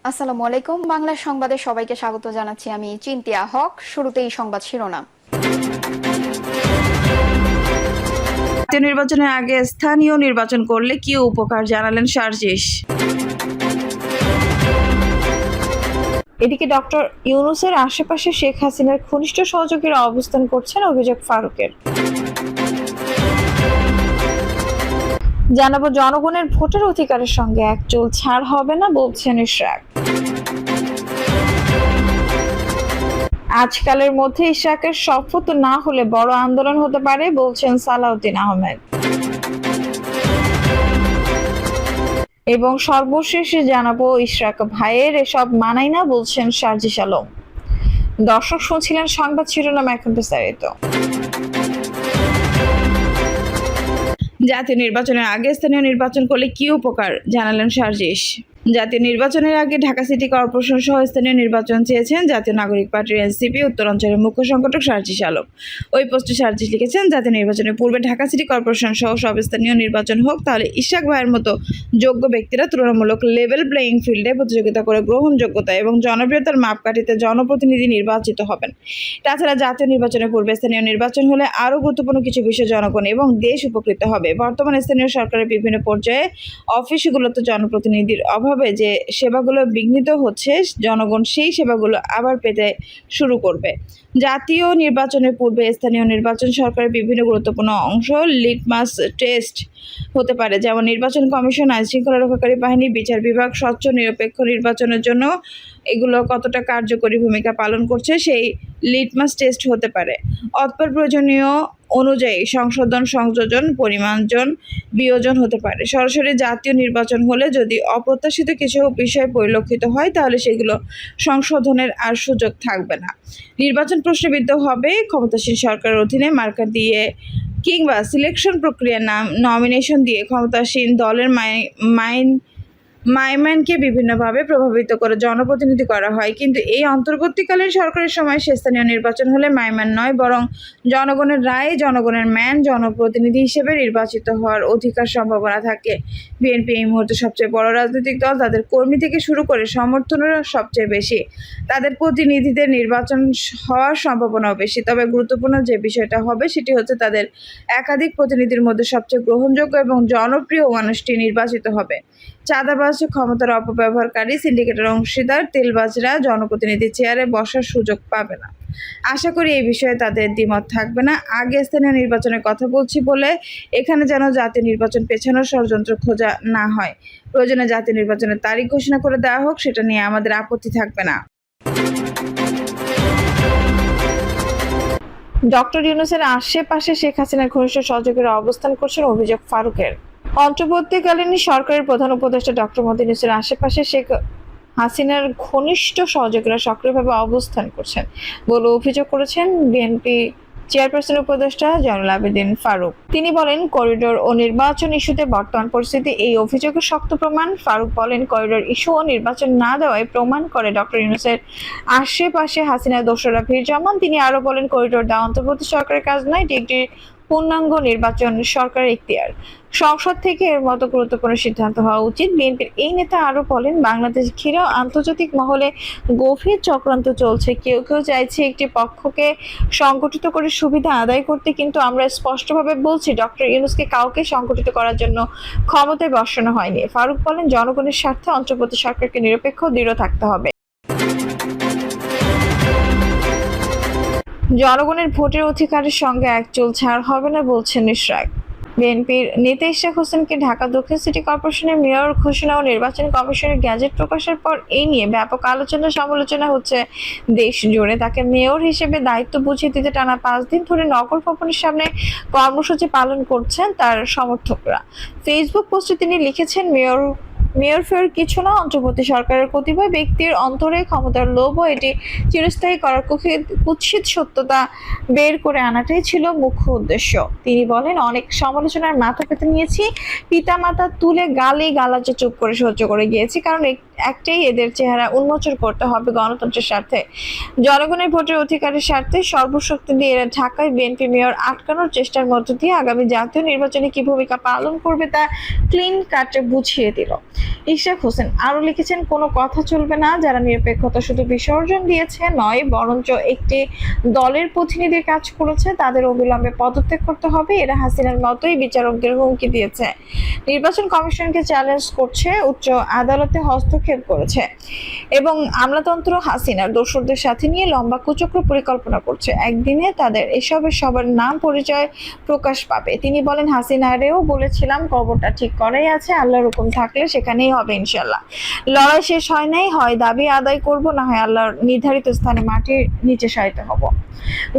আসসালামু আলাইকুম। বাংলা সংবাদে সবাইকে স্বাগত জানাচ্ছি। আমি চিন্তিয়া হক। শুরুতেই সংবাদ শিরোনাম। জাতীয় নির্বাচনের আগে স্থানীয় নির্বাচন করলে কি উপকার জানালেন শারজিস। এদিকে ডক্টর ইউনূসের আশেপাশে শেখ হাসিনার ঘনিষ্ঠ সহযোগীরা অবস্থান করছেন, অভিযোগ ফারুকের। জানাবো জনগণের ভোটের অধিকারের সঙ্গে একচুল ছাড় হবে না, বলছেন ইশরাক। আজকালের মধ্যে ইশরাকের শপথ না হলে বড় আন্দোলন হতে পারে, বলছেন সালাউদ্দিন আহমেদ। এবং সর্বশেষে জানাবো ইশরাক ভাইয়ের এসব মানায় না, বলছেন শারজিস আলম। দর্শক শুনছিলেন সংবাদ শিরোনাম, এখন বিস্তারিত। জাতীয় নির্বাচনের আগে স্থানীয় নির্বাচন করলে কি উপকার জানালেন শারজিস। জাতীয় নির্বাচনের আগে ঢাকা সিটি কর্পোরেশন সহ স্থানীয় নির্বাচন চেয়েছেন জাতীয় নাগরিক পার্টির এনসিপি উত্তরাঞ্চলের মুখ্য সংগঠক শারজিস আলম। ওই পোস্টে শারজিস লিখেছেন, জাতীয় নির্বাচনের পূর্বে ঢাকা সিটি কর্পোরেশন সহ সব স্থানীয় নির্বাচন হোক, তাহলে ইশরাক ভাইয়ের মতো যোগ্য ব্যক্তিরা তুলনামূলক লেভেল প্লেয়িং ফিল্ডে প্রতিযোগিতা করে গ্রহণযোগ্যতা এবং জনপ্রিয়তার মাপকাঠিতে জনপ্রতিনিধি নির্বাচিত হবেন। তাছাড়া জাতীয় নির্বাচনের পূর্বে স্থানীয় নির্বাচন হলে আরও গুরুত্বপূর্ণ কিছু বিষয়ে জনগণ এবং দেশ উপকৃত হবে। বর্তমানে স্থানীয় সরকারের বিভিন্ন পর্যায়ে অফিসগুলোতে জনপ্রতিনিধির অভাবে যে সেবাগুলো বিঘ্নিত হচ্ছে, জনগণ সেই সেবাগুলো আবার পেতে শুরু করবে। জাতীয় নির্বাচনের পূর্বে স্থানীয় নির্বাচন সরকারের বিভিন্ন গুরুত্বপূর্ণ অংশ লিটমাস টেস্ট হতে পারে, যেমন নির্বাচন কমিশন, আইন শৃঙ্খলা রক্ষাকারী বাহিনী, বিচার বিভাগ স্বচ্ছ নিরপেক্ষ নির্বাচনের জন্য এগুলো কতটা কার্যকরী ভূমিকা পালন করছে সেই লিটমাস টেস্ট হতে পারে। অতঃপর প্রয়োজনীয় অনুযায়ী সংশোধন, সংযোজন, পরিমার্জন, বিয়োজন হতে পারে। সরাসরি জাতীয় নির্বাচন হলে যদি অপ্রত্যাশিত কিছু বিষয় পরিলক্ষিত হয়, তাহলে সেগুলো সংশোধনের আর সুযোগ থাকবে না। নির্বাচন প্রশ্নবিদ্ধ হবে ক্ষমতাসীন সরকারের অধীনে মার্কা দিয়ে কিংবা সিলেকশন প্রক্রিয়ার নমিনেশন দিয়ে ক্ষমতাসীন দলের মাইম্যানকে বিভিন্নভাবে প্রভাবিত করে জনপ্রতিনিধি করা হয়। কিন্তু এই অন্তর্বর্তীকালীন সরকারের সময় সে স্থানীয় নির্বাচন হলে মাইম্যান নয়, বরং জনগণের রায়ে জনগণের ম্যান জনপ্রতিনিধি হিসেবে নির্বাচিত হওয়ার অধিকার সম্ভাবনা থাকে। বিএনপি এই মুহূর্তে সবচেয়ে বড় রাজনৈতিক দল, তাদের কর্মী থেকে শুরু করে সমর্থনেরও সবচেয়ে বেশি, তাদের প্রতিনিধিদের নির্বাচন হওয়ার সম্ভাবনাও বেশি। তবে গুরুত্বপূর্ণ যে বিষয়টা হবে সেটি হচ্ছে তাদের একাধিক প্রতিনিধির মধ্যে সবচেয়ে গ্রহণযোগ্য এবং জনপ্রিয় মানুষটি নির্বাচিত হবে। চাঁদাবাজ, ক্ষমতার অপব্যবহারকারী, সিন্ডিকেটের অংশীদার, তেলবাজরা জনপ্রতিনিধি চেয়ারে বসার সুযোগ পাবে না। আশা করি এই বিষয়ে তাদের দ্বিমত থাকবে না। আগে স্থানীয় নির্বাচনের কথা বলছি বলে এখানে যেন জাতীয় নির্বাচন পেছানোর ষড়যন্ত্র খোঁজা না হয়। প্রয়োজনে জাতীয় নির্বাচনের তারিখ ঘোষণা করে দেওয়া হোক, সেটা নিয়ে আমাদের আপত্তি থাকবে না। ডক্টর ইউনূসের আশেপাশে শেখ হাসিনার ঘনিষ্ঠ সহযোগীরা অবস্থান করছেন, অভিযোগ ফারুকের। অন্তর্বর্তীকালীন সরকারের প্রধান উপদেষ্টা ডক্টর মোহাম্মদ ইউনূসের আশেপাশে শেখ হাসিনার ঘনিষ্ঠ সহযোগীরা সক্রিয়ভাবে অবস্থান করছেন বলে অভিযোগ করেছেন বিএনপি চেয়ারপারসন উপদেষ্টা জয়নুল আবেদিন ফারুক। তিনি বলেন, করিডোর ও নির্বাচন ইস্যুতে বর্তমান পরিস্থিতি এই অভিযোগের শক্ত প্রমাণ। ফারুক বলেন, করিডোর ইস্যু ও নির্বাচন না দেওয়ায় প্রমাণ করে ডক্টর ইউনূসের আশেপাশে হাসিনার দোসররা ভিড় জমান। তিনি আরো বলেন, করিডোর দেওয়া অন্তর্বর্তী সরকারের কাজ নয়, একটি পূর্ণাঙ্গ নির্বাচন সরকারের এখতিয়ার। সংসদ থেকে এর মতো গুরুত্বপূর্ণ সিদ্ধান্ত হওয়া উচিত। বিএনপির এই নেতা আরো বলেন, বাংলাদেশ ঘিরেও আন্তর্জাতিক মহলে গভীর চক্রান্ত চলছে। কেউ কেউ চাইছে একটি পক্ষকে সংগঠিত করে সুবিধা আদায় করতে, কিন্তু আমরা স্পষ্টভাবে বলছি, ডক্টর ইউনূসকে কাউকে সংগঠিত করার জন্য ক্ষমতায় বসানো হয়নি। ফারুক বলেন, জনগণের স্বার্থে অন্তর্বর্তী সরকারকে নিরপেক্ষ দৃঢ় থাকতে হবে। জনগণের ভোটের অধিকারের সঙ্গে একচুল ছাড় হবে না, বলছেন ইশরাক। বিএনপির নেতা ইশরাক হোসেনকে ঢাকা দক্ষিণ সিটি কর্পোরেশনের মেয়র ঘোষণা ও নির্বাচন কমিশনের গ্যাজেট প্রকাশের পর এই নিয়ে ব্যাপক আলোচনা সমালোচনা হচ্ছে দেশ জুড়ে। তাকে মেয়র হিসেবে দায়িত্ব বুঝিয়ে দিতে টানা 5 দিন ধরে নগর ভবনের সামনে কর্মসূচি পালন করছেন তার সমর্থকরা। ফেসবুক পোস্টে তিনি লিখেছেন, মেয়র ফেয়ার কিছু না, অন্তর্বর্তী সরকারের কতিপয় ব্যক্তির অন্তরে ক্ষমতার লোভ ও এটি চিরস্থায়ী করার কুৎসিত সত্যতা বের করে আনাটাই ছিল মুখ্য উদ্দেশ্য। তিনি বলেন, অনেক সমালোচনার মাথা পেতে নিয়েছি, পিতা মাতা তুলে গালি গালাজে চুপ করে সহ্য করে গিয়েছি, কারণ একটাই, এদের চেহারা উন্মোচন করতে হবে গণতন্ত্রের স্বার্থে, জনগণের ভোটের অধিকারের স্বার্থে সর্বশক্তি দিয়ে এরা ঢাকায় বিএনপি মেয়র আটকানোর চেষ্টার মধ্য দিয়ে আগামী জাতীয় নির্বাচনে কি ভূমিকা পালন করবে তা ক্লিন কাটে বুঝিয়ে দিল। ইশরাক হোসেন আরো লিখেছেন, কোনো কথা চলবে না, যারা নিরপেক্ষতা শুধু বিসর্জন দিয়েছে নয়, বরঞ্চ একটি দলের প্রতিনিধির কাজ করেছে, তাদের অবিলম্বে পদত্যাগ করতে হবে। এরা হাসিনার মতোই বিচারকদের হুমকি দিয়েছে, নির্বাচন কমিশনকে চ্যালেঞ্জ করছে, উচ্চ আদালতে হস্তক্ষেপ করেছে এবং আমলাতন্ত্র হাসিনার দোসরদের সাথে নিয়ে লম্বা কুচক্র পরিকল্পনা করছে। একদিনে তাদের এসবের সবার নাম পরিচয় প্রকাশ পাবে। তিনি বলেন, হাসিনারেও বলেছিলাম কবরটা ঠিক করাই আছে, আল্লাহর হুকুম থাকলে সেখানেই হবে ইনশাল্লাহ। লড়াই শেষ হয় নাই, হয় দাবি আদায় করব, না হয় আল্লাহর নির্ধারিত স্থানে মাটির নিচে শায়িত হব।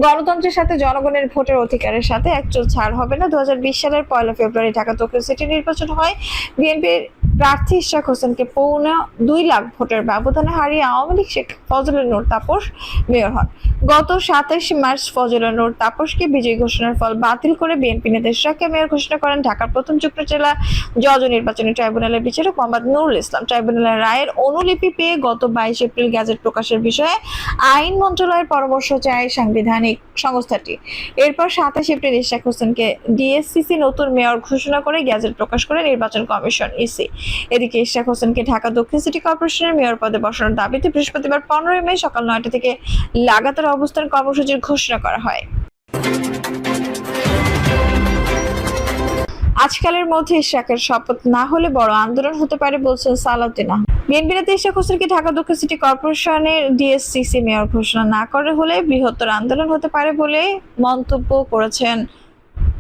গণতন্ত্রের সাথে জনগণের ভোটের অধিকারের সাথে একচুল ছাড় হবে না। 2020 সালের 1 ফেব্রুয়ারি ঢাকা দক্ষিণ সিটি নির্বাচন হয়। বিএনপির প্রার্থী ইশরাক হোসেনকে 2.25 লাখ ভোটের ব্যবধানে হারিয়ে আওয়ামী লীগ শেখ ফজলুল নূর তাপস মেয়র হন। গত 27 মার্চ ফজলুল নূর তাপসকে বিজয়ী ঘোষণার ফল বাতিল করে বিএনপি নেতা ইশরাককে মেয়র ঘোষণা করেন ঢাকার প্রথম যুগ্ম জেলা জজ ও নির্বাচনী ট্রাইব্যুনালের বিচারক মোহাম্মদ নুরুল ইসলাম। ট্রাইব্যুনালের রায়ের অনুলিপি পেয়ে গত 22 এপ্রিল গ্যাজেট প্রকাশের বিষয়ে আইন মন্ত্রণালয়ের পরামর্শ চায় সাংবিধানিক সংস্থাটি। এরপর 27 এপ্রিল ইশরাক হোসেনকে ডিএসসিসি নতুন মেয়র ঘোষণা করে গ্যাজেট প্রকাশ করে নির্বাচন কমিশন ইসি। এদিকে ইশরাক হোসেনকে ঢাকা দক্ষিণ সিটি কর্পোরেশনের মেয়র পদে বসানোর দাবিতে বৃহস্পতিবার 15 মে সকাল 9টা থেকে লাগাতার অবস্থান কর্মসূচির ঘোষণা করা হয়। আজকালের মধ্যে ইশরাকের শপথ না হলে বড় আন্দোলন হতে পারে বলছেন সালাউদ্দিন আহমেদ। বিএনপি নেতা ইশরাক হোসেনকে ঢাকা দক্ষিণ সিটি কর্পোরেশনের ডিএসসিসি মেয়র ঘোষণা না করা হলে বৃহত্তর আন্দোলন হতে পারে বলে মন্তব্য করেছেন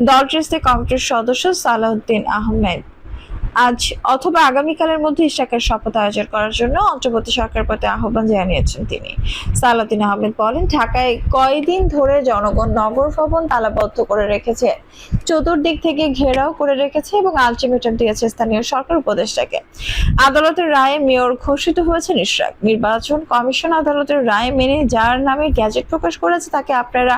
দলটির কমিটির সদস্য সালাউদ্দিন আহমেদ। আজ অথবা আগামীকালের মধ্যে ইশরাকের শপথ আয়োজন করার জন্য অন্তর্বর্তী সরকারের প্রতি আহ্বান জানিয়েছেন তিনি। সালাউদ্দিন আহমেদ বলেন, ঢাকায় কয়েকদিন ধরে জনগণ নগর ভবন তালাবদ্ধ করে রেখেছে, চতুর্দিক থেকে ঘেরাও করে রেখেছে এবং আলটিমেটাম দিয়েছে স্থানীয় সরকার উপদেষ্টাকে। আদালতের রায়ে মেয়র ঘোষিত হয়েছেন ইশরাক। নির্বাচন কমিশন আদালতের রায় মেনে যার নামে গ্যাজেট প্রকাশ করেছে তাকে আপনারা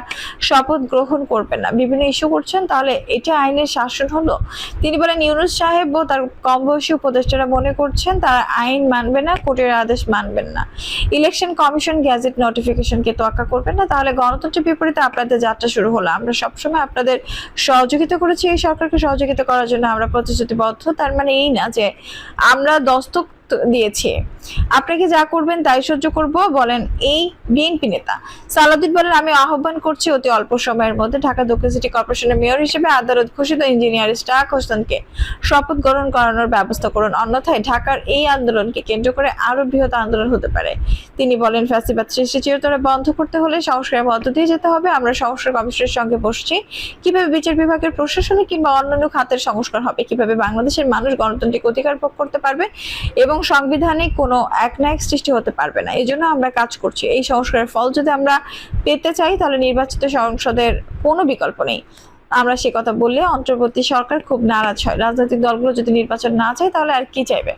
শপথ গ্রহণ করবেন না, বিভিন্ন ইস্যু করছেন, তাহলে এটা আইনের শাসন হলো? তিনি বলেন, ইউনূস সাহেব ও তার কম বয়সী উপদেষ্টারা মনে করছেন তারা আইন মানবে না, কোর্টের আদেশ মানবেন না, ইলেকশন কমিশন গ্যাজেট নোটিফিকেশনকে তোয়াক্কা করবেন না, তাহলে গণতন্ত্রের বিপরীতে আপনাদের যাত্রা শুরু হলো। আমরা সবসময় আপনাদের সহযোগিতা করেছি, এই সরকারকে সহযোগিতা করার জন্য আমরা প্রতিশ্রুতিবদ্ধ। তার মানে এই না যে আমরা দস্তক দিয়েছি, আপনাকে যা করবেন তাই সহ্য করব, বলেন এই বিএনপি নেতা। সালাউদ্দিন বলেন, আমি আহ্বান করছি অতি অল্প সময়ের মধ্যে ঢাকা দক্ষিণ সিটি কর্পোরেশনের মেয়র হিসেবে আদালত ঘোষিত ইঞ্জিনিয়ার ইশরাক হোসেনকে শপথ গ্রহণ করানোর ব্যবস্থা করুন, অন্যথায় ঢাকার এই আন্দোলনকে কেন্দ্র করে আরো বৃহৎ আন্দোলন হতে পারে। তিনি বলেন, ফ্যাসিবাদ সৃষ্টি চিরতরে বন্ধ করতে হলে সংস্কারের মধ্য দিয়ে যেতে হবে। আমরা সংস্কার কমিশনের সঙ্গে বসছি, কিভাবে বিচার বিভাগের প্রশাসনিক কিংবা অন্যান্য খাতের সংস্কার হবে, কিভাবে বাংলাদেশের মানুষ গণতান্ত্রিক অধিকার ভোগ করতে পারবে এবং সাংবিধানিক কোনো একনায়ক সৃষ্টি হতে পারবে না। এই জন্য আমরা কাজ করছি। এই সংস্কারের ফল যদি আমরা পেতে চাই তাহলে নির্বাচিত সংসদের কোনো বিকল্প নেই। আমরা সে কথা বললে অন্তর্বর্তী সরকার খুব নারাজ হয়। রাজনৈতিক দলগুলো যদি নির্বাচন না চায় তাহলে আর কি চাইবে?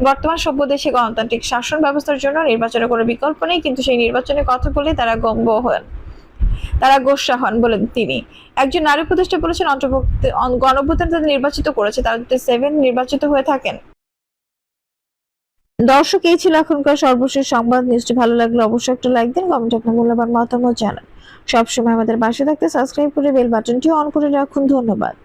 বর্তমান সভ্য দেশে গণতান্ত্রিক শাসন ব্যবস্থার জন্য নির্বাচনের কোনো বিকল্প নেই, কিন্তু সেই নির্বাচনের কথা বলে তারা গোস্বা হন বলেন তিনি। একজন নারী উপদেষ্টা বলেছেন, গণঅভ্যুত্থান যাদের নির্বাচিত করেছে তারা যদি 7 নির্বাচিত হয়ে থাকেন। দর্শক, এই ছিল এখনকার সর্বশেষ সংবাদ। নিউজটি ভালো লাগলে অবশ্যই একটা লাইক দিন, কমেন্টে আপনার মূল্যবান মতামত জানান। সবসময় আমাদের পাশে থাকতে সাবস্ক্রাইব করে বেল বাটনটি অন করে রাখুন। ধন্যবাদ।